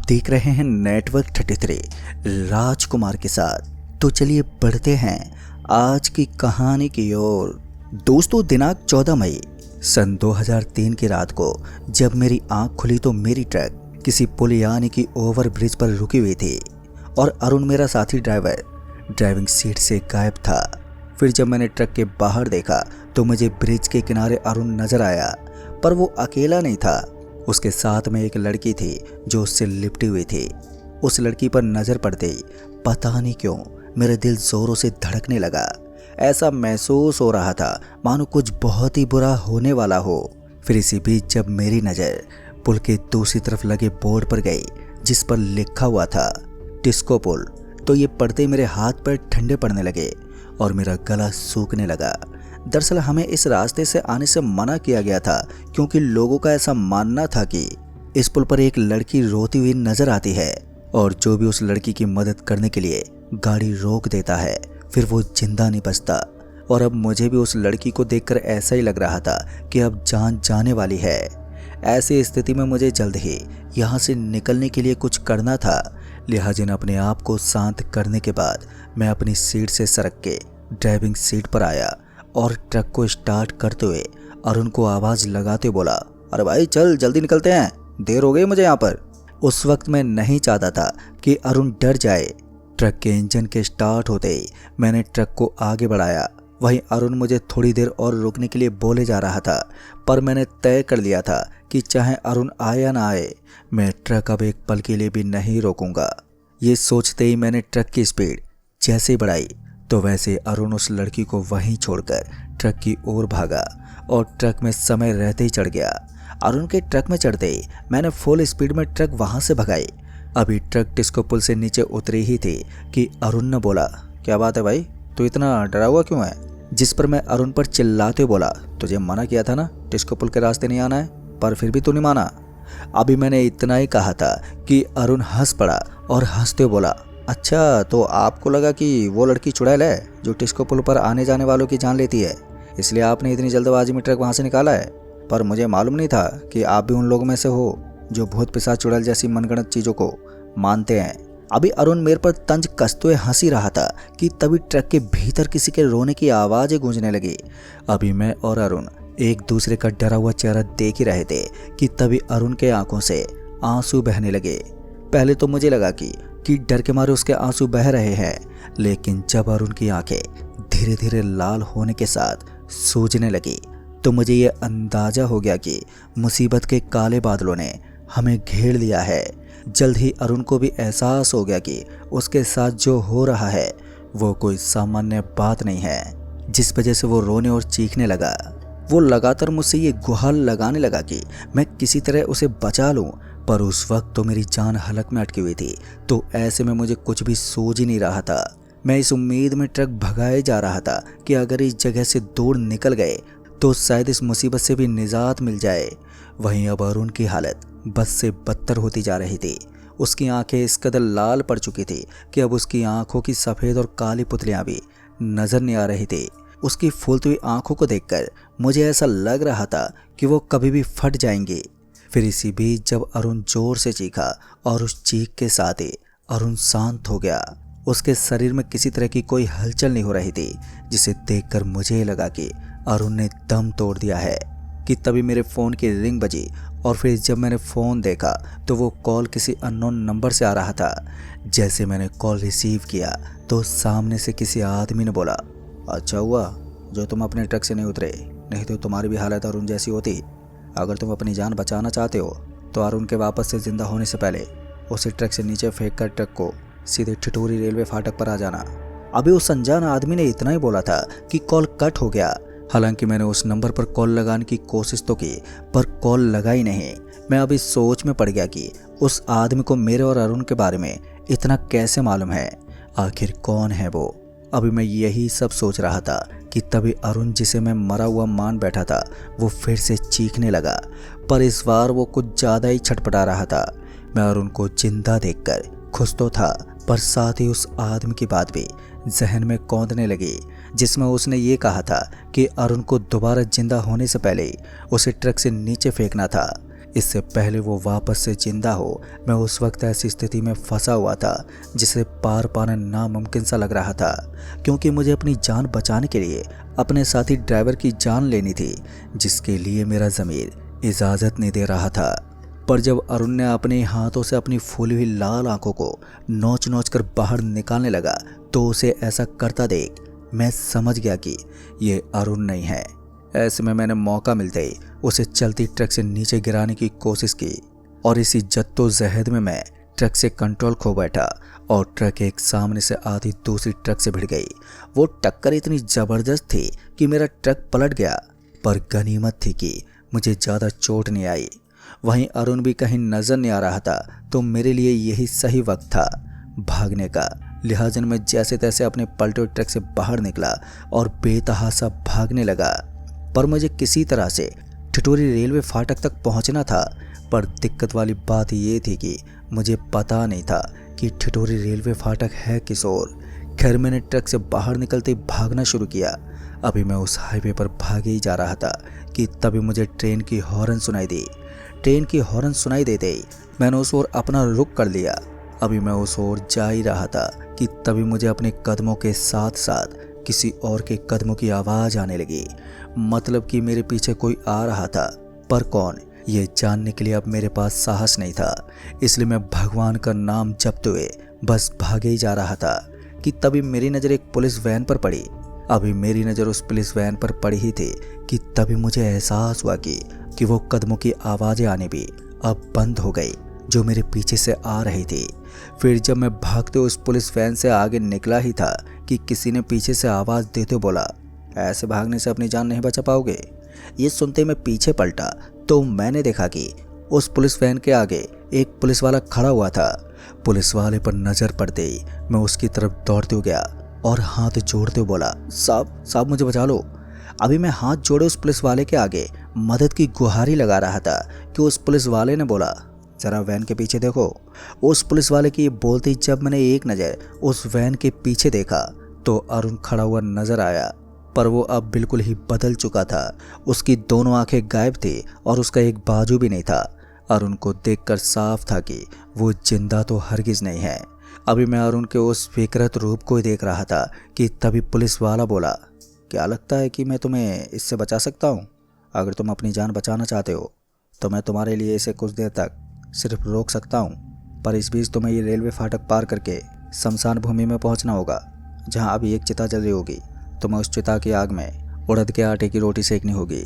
देख रहे हैं नेटवर्क 33 राजकुमार के साथ। तो चलिए बढ़ते हैं आज की कहानी की ओर। दोस्तों, दिनांक 14 मई सन 2003 की रात को जब मेरी आंख खुली तो मेरी ट्रक किसी पुल यानी कि ओवर ब्रिज पर रुकी हुई थी और अरुण मेरा साथी ड्राइवर ड्राइविंग सीट से गायब था। फिर जब मैंने ट्रक के बाहर देखा तो मुझे ब्रिज के किनारे अरुण नजर आया, पर वो अकेला नहीं था। उसके साथ में एक लड़की थी जो उससे लिपटी हुई थी। उस लड़की पर नजर पड़ते ही पता नहीं क्यों मेरा दिल जोरों से धड़कने लगा। ऐसा महसूस हो रहा था मानो कुछ बहुत ही बुरा होने वाला हो। फिर इसी बीच जब मेरी नज़र पुल के दूसरी तरफ लगे बोर्ड पर गई जिस पर लिखा हुआ था डिस्को पुल, तो ये पढ़ते ही मेरे हाथ पैर ठंडे पड़ने लगे और मेरा गला सूखने लगा। दरअसल हमें इस रास्ते से आने से मना किया गया था क्योंकि लोगों का ऐसा मानना था कि इस पुल पर एक लड़की रोती हुई नजर आती है और जो भी उस लड़की की मदद करने के लिए गाड़ी रोक देता है फिर वो जिंदा नहीं बचता। और अब मुझे भी उस लड़की को देखकर ऐसा ही लग रहा था कि अब जान जाने वाली है। ऐसी स्थिति में मुझे जल्द ही यहाँ से निकलने के लिए कुछ करना था। लिहाजा अपने आप को शांत करने के बाद मैं अपनी सीट से सरक के ड्राइविंग सीट पर आया और ट्रक को स्टार्ट करते हुए अरुण को आवाज़ लगाते बोला, अरे भाई चल जल्दी निकलते हैं, देर हो गई मुझे यहाँ पर। उस वक्त मैं नहीं चाहता था कि अरुण डर जाए। ट्रक के इंजन के स्टार्ट होते ही मैंने ट्रक को आगे बढ़ाया। वहीं अरुण मुझे थोड़ी देर और रुकने के लिए बोले जा रहा था, पर मैंने तय कर लिया था कि चाहे अरुण आए या ना आए मैं ट्रक अब एक पल के लिए भी नहीं रोकूंगा। ये सोचते ही मैंने ट्रक की स्पीड जैसे ही बढ़ाई तो वैसे अरुण उस लड़की को वहीं छोड़कर ट्रक की ओर भागा और ट्रक में समय रहते ही चढ़ गया। अरुण के ट्रक में चढ़ते ही मैंने फुल स्पीड में ट्रक वहां से भगाई। अभी ट्रक डिस्को पुल से नीचे उतरी ही थी कि अरुण ने बोला, क्या बात है भाई, तू इतना डरा हुआ क्यों है? जिस पर मैं अरुण पर चिल्लाते हुए बोला, तुझे मना किया था ना डिस्को पुल के रास्ते नहीं आना है, पर फिर भी तू नहीं माना। अभी मैंने इतना ही कहा था कि अरुण हंस पड़ा और हंसते हुए बोला, अच्छा तो आपको लगा कि वो लड़की चुड़ैल है जो डिस्को पुल पर आने जाने वालों की जान लेती है, इसलिए आपने इतनी जल्दबाजी में ट्रक वहां से निकाला है। पर मुझे मालूम नहीं था कि आप भी उन लोगों में से हो जो भूत पिशाच चुड़ैल जैसी मनगढ़ंत चीज़ों को मानते हैं। अभी अरुण मेरे पर तंज कसते हुए हंसी रहा था कि तभी ट्रक के भीतर किसी के रोने की आवाज़ें गूंजने लगी। अभी मैं और अरुण एक दूसरे का डरा हुआ चेहरा देख ही रहे थे कि तभी अरुण के आंखों से आंसू बहने लगे। पहले तो मुझे लगा कि डर के मारे उसके आंसू बह रहे हैं, लेकिन जब अरुण की आंखें धीरे धीरे लाल होने के साथ सूजने लगी तो मुझे ये अंदाजा हो गया कि मुसीबत के काले बादलों ने हमें घेर लिया है। जल्द ही अरुण को भी एहसास हो गया कि उसके साथ जो हो रहा है वो कोई सामान्य बात नहीं है, जिस वजह से वो रोने और चीखने लगा। वो लगातार मुझसे ये गुहार लगाने लगा कि मैं किसी तरह उसे बचा लूं, पर उस वक्त तो मेरी जान हलक में अटकी हुई थी, तो ऐसे में मुझे कुछ भी सूझ ही नहीं रहा था। मैं इस उम्मीद में ट्रक भगाए जा रहा था कि अगर इस जगह से दूर निकल गए तो शायद इस मुसीबत से भी निजात मिल जाए। वहीं अब अरुण की हालत बद से बदतर होती जा रही थी। उसकी आंखें इस कदर लाल पड़ चुकी थी कि अब उसकी आंखों की सफ़ेद और काली पुतलियाँ भी नजर नहीं आ रही थी। उसकी फूलती हुई आंखों को देखकर मुझे ऐसा लग रहा था कि वो कभी भी फट जाएंगी। फिर इसी बीच जब अरुण जोर से चीखा और उस चीख के साथ ही अरुण शांत हो गया। उसके शरीर में किसी तरह की कोई हलचल नहीं हो रही थी, जिसे देखकर मुझे लगा कि अरुण ने दम तोड़ दिया है। कि तभी मेरे फ़ोन की रिंग बजी और फिर जब मैंने फ़ोन देखा तो वो कॉल किसी अननोन नंबर से आ रहा था। जैसे मैंने कॉल रिसीव किया तो सामने से किसी आदमी ने बोला, अच्छा हुआ जो तुम अपने ट्रक से नहीं उतरे, नहीं तो तुम्हारी भी हालत अरुण जैसी होती। अगर तुम अपनी जान बचाना चाहते हो तो अरुण के वापस से जिंदा होने से पहले उसे ट्रक से नीचे फेंक कर ट्रक को सीधे ठिठोरी रेलवे फाटक पर आ जाना। अभी उस अनजान आदमी ने इतना ही बोला था कि कॉल कट हो गया। हालांकि मैंने उस नंबर पर कॉल लगाने की कोशिश तो की, पर कॉल लगा ही नहीं। मैं अभी सोच में पड़ गया कि उस आदमी को मेरे और अरुण के बारे में इतना कैसे मालूम है, आखिर कौन है वो। अभी मैं यही सब सोच रहा था कि तभी अरुण, जिसे मैं मरा हुआ मान बैठा था, वो फिर से चीखने लगा, पर इस बार वो कुछ ज़्यादा ही छटपटा रहा था। मैं अरुण को जिंदा देखकर खुश तो था, पर साथ ही उस आदमी की बात भी जहन में कौंधने लगी, जिसमें उसने ये कहा था कि अरुण को दोबारा जिंदा होने से पहले ही उसे ट्रक से नीचे फेंकना था। इससे पहले वो वापस से जिंदा हो, मैं उस वक्त ऐसी स्थिति में फंसा हुआ था जिसे पार पाना नामुमकिन सा लग रहा था, क्योंकि मुझे अपनी जान बचाने के लिए अपने साथी ड्राइवर की जान लेनी थी, जिसके लिए मेरा ज़मीर इजाज़त नहीं दे रहा था। पर जब अरुण ने अपने हाथों से अपनी फूली हुई लाल आंखों को नोच नोच कर बाहर निकालने लगा, तो उसे ऐसा करता देख मैं समझ गया कि ये अरुण नहीं है। ऐसे में मैंने मौका मिलते ही उसे चलती ट्रक से नीचे गिराने की कोशिश की और इसी जद्दोजहद में मैं ट्रक से कंट्रोल खो बैठा और ट्रक एक सामने से आती दूसरी ट्रक से भिड़ गई। वो टक्कर इतनी ज़बरदस्त थी कि मेरा ट्रक पलट गया, पर गनीमत थी कि मुझे ज़्यादा चोट नहीं आई। वहीं अरुण भी कहीं नज़र नहीं आ रहा था, तो मेरे लिए यही सही वक्त था भागने का। लिहाजन मैं जैसे तैसे अपने पलटे हुए ट्रक से बाहर निकला और बेतहासा भागने लगा। पर मुझे किसी तरह से ठिठोरी रेलवे फाटक तक पहुंचना था। पर दिक्कत वाली बात ये थी कि मुझे पता नहीं था कि ठिठोरी रेलवे फाटक है किस ओर। खैर मैंने ट्रक से बाहर निकलते ही भागना शुरू किया। अभी मैं उस हाईवे पर भागे ही जा रहा था कि तभी मुझे ट्रेन की हॉर्न सुनाई दी। ट्रेन की हॉर्न सुनाई देते ही मैंने उस ओर अपना रुख कर लिया। अभी मैं उस ओर जा ही रहा था कि तभी मुझे अपने कदमों के साथ साथ किसी और के कदमों की आवाज़ आने लगी। मतलब कि मेरे पीछे कोई आ रहा था, पर कौन ये जानने के लिए अब मेरे पास साहस नहीं था। इसलिए मैं भगवान का नाम जपते हुए बस भागे ही जा रहा था कि तभी मेरी नज़र एक पुलिस वैन पर पड़ी। अभी मेरी नज़र उस पुलिस वैन पर पड़ी ही थी कि तभी मुझे एहसास हुआ कि वो कदमों की आवाज़ें आने भी अब बंद हो गई जो मेरे पीछे से आ रही थी। फिर जब मैं भागते उस पुलिस वैन से आगे निकला ही था कि किसी ने पीछे से आवाज़ देते बोला, ऐसे भागने से अपनी जान नहीं बचा पाओगे। ये सुनते मैं पीछे पलटा तो मैंने देखा कि उस पुलिस वैन के आगे एक पुलिस वाला खड़ा हुआ था। पुलिस वाले पर नज़र पड़ते ही मैं उसकी तरफ दौड़ते हुए गया और हाथ जोड़ते हुए बोला, साहब मुझे बचा लो। अभी मैं हाथ जोड़े उस पुलिस वाले के आगे मदद की गुहारी लगा रहा था कि उस पुलिस वाले ने बोला, जरा वैन के पीछे देखो। उस पुलिस वाले की बोलते ही जब मैंने एक नज़र उस वैन के पीछे देखा तो अरुण खड़ा हुआ नजर आया, पर वो अब बिल्कुल ही बदल चुका था। उसकी दोनों आंखें गायब थी और उसका एक बाजू भी नहीं था। अरुण को देखकर साफ था कि वो जिंदा तो हरगिज नहीं है। अभी मैं अरुण के उस विकृत रूप को ही देख रहा था कि तभी पुलिस वाला बोला, क्या लगता है कि मैं तुम्हें इससे बचा सकता हूँ? अगर तुम अपनी जान बचाना चाहते हो तो मैं तुम्हारे लिए इसे कुछ देर तक सिर्फ रोक सकता हूँ, पर इस बीच तुम्हें ये रेलवे फाटक पार करके शमशान भूमि में पहुँचना होगा, जहाँ अभी एक चिता जल रही होगी। तुम्हें उस चिता की आग में उड़द के आटे की रोटी सेकनी होगी।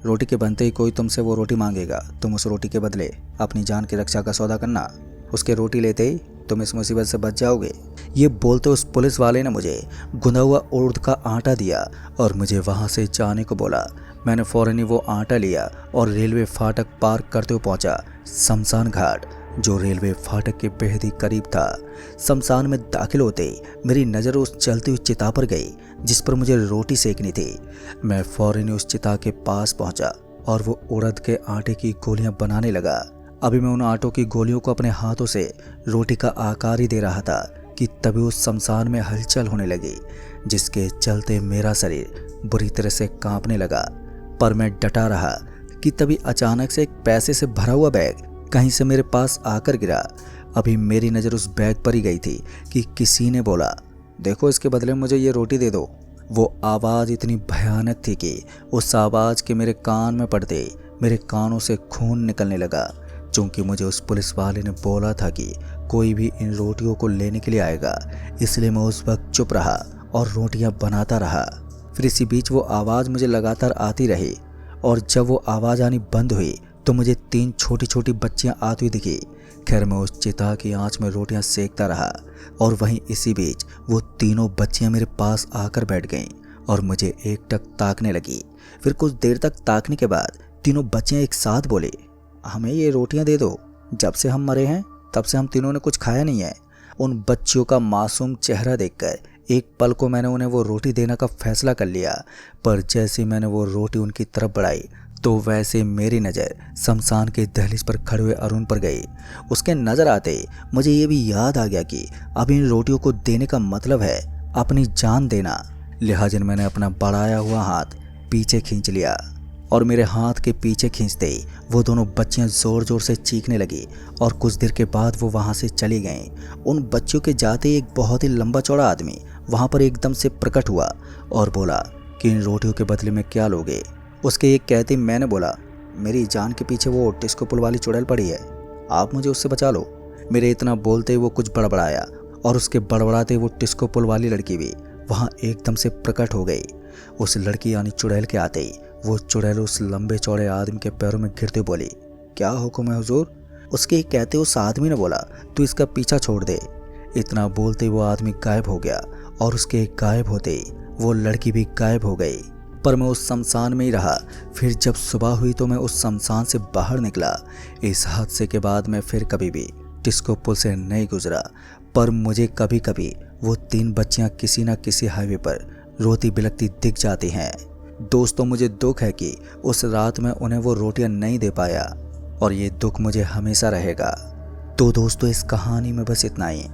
रोटी के बनते ही कोई तुमसे वो रोटी मांगेगा, तुम उस रोटी के बदले अपनी जान की रक्षा का सौदा करना। उसके रोटी लेते ही तुम इस मुसीबत से बच जाओगे। ये बोलते उस पुलिस वाले ने मुझे गुंदा हुआ उड़द का आटा दिया और मुझे वहाँ से जाने को बोला। मैंने फ़ौरन ही वो आटा लिया और रेलवे फाटक पार करते हुए पहुँचा शमशान घाट, जो रेलवे फाटक के बेहद ही करीब था। शमशान में दाखिल होते ही मेरी नज़र उस जलती हुई चिता पर गई जिस पर मुझे रोटी सेकनी थी। मैं फ़ौरन ही उस चिता के पास पहुंचा और वो उड़द के आटे की गोलियां बनाने लगा। अभी मैं उन आटों की गोलियों को अपने हाथों से रोटी का आकार ही दे रहा था कि तभी उस शमशान में हलचल होने लगी, जिसके चलते मेरा शरीर बुरी तरह से कांपने लगा। पर मैं डटा रहा कि तभी अचानक से एक पैसे से भरा हुआ बैग कहीं से मेरे पास आकर गिरा। अभी मेरी नज़र उस बैग पर ही गई थी कि किसी ने बोला, देखो इसके बदले मुझे ये रोटी दे दो। वो आवाज़ इतनी भयानक थी कि उस आवाज़ के मेरे कान में पड़ते ही मेरे कानों से खून निकलने लगा। चूँकि मुझे उस पुलिस वाले ने बोला था कि कोई भी इन रोटियों को लेने के लिए आएगा, इसलिए मैं उस वक्त चुप रहा और रोटियां बनाता रहा। फिर इसी बीच वो आवाज़ मुझे लगातार आती रही और जब वो आवाज़ आनी बंद हुई तो मुझे 3 छोटी छोटी बच्चियां आती हुई दिखी। खैर मैं उस चिता की आंच में रोटियां सेकता रहा और वहीं इसी बीच वो तीनों बच्चियां मेरे पास आकर बैठ गईं और मुझे एकटक ताकने लगी। फिर कुछ देर तक ताकने के बाद तीनों बच्चियां एक साथ बोली, हमें ये रोटियां दे दो, जब से हम मरे हैं तब से हम तीनों ने कुछ खाया नहीं है। उन बच्चियों का मासूम चेहरा देखकर एक पल को मैंने उन्हें वो रोटी देने का फैसला कर लिया, पर जैसे मैंने वो रोटी उनकी तरफ बढ़ाई तो वैसे मेरी नज़र शमशान के दहलीज पर खड़े हुए अरुण पर गई। उसके नज़र आते ही मुझे ये भी याद आ गया कि अब इन रोटियों को देने का मतलब है अपनी जान देना। लिहाजा मैंने अपना बढ़ाया हुआ हाथ पीछे खींच लिया और मेरे हाथ के पीछे खींचते ही वो दोनों बच्चियां जोर जोर से चीखने लगी और कुछ देर के बाद वो वहाँ से चली गईं। उन बच्चियों के जाते ही एक बहुत ही लंबा चौड़ा आदमी वहाँ पर एकदम से प्रकट हुआ और बोला कि इन रोटियों के बदले में क्या लोगे। उसके एक कहते ही मैंने बोला, मेरी जान के पीछे वो डिस्को पुल वाली चुड़ैल पड़ी है, आप मुझे उससे बचा लो। मेरे इतना बोलते ही वो कुछ बड़बड़ाया और उसके बड़बड़ाते वो डिस्को पुल वाली लड़की भी वहाँ एकदम से प्रकट हो गई। उस लड़की यानी चुड़ैल के आते ही वो चुड़ैल उस लंबे चौड़े आदमी के पैरों में गिरते बोली, क्या हुक्म है हुजूर। उसके कहते उस आदमी ने बोला, तू इसका पीछा छोड़ दे। इतना बोलते वो आदमी गायब हो गया और उसके गायब होते ही वो लड़की भी गायब हो गई। पर मैं उस शमशान में ही रहा। फिर जब सुबह हुई तो मैं उस शमशान से बाहर निकला। इस हादसे के बाद मैं फिर कभी भी डिस्को पुल से नहीं गुजरा, पर मुझे कभी कभी वो 3 बच्चियां किसी न किसी हाईवे पर रोती बिलखती दिख जाती हैं। दोस्तों, मुझे दुख है कि उस रात में उन्हें वो रोटियां नहीं दे पाया और ये दुख मुझे हमेशा रहेगा। तो दोस्तों, इस कहानी में बस इतना ही।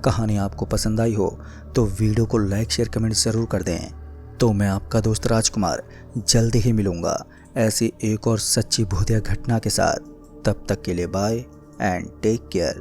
कहानी आपको पसंद आई हो तो वीडियो को लाइक शेयर कमेंट ज़रूर कर दें। तो मैं आपका दोस्त राजकुमार जल्दी ही मिलूँगा ऐसी एक और सच्ची भूतिया घटना के साथ। तब तक के लिए बाय एंड टेक केयर।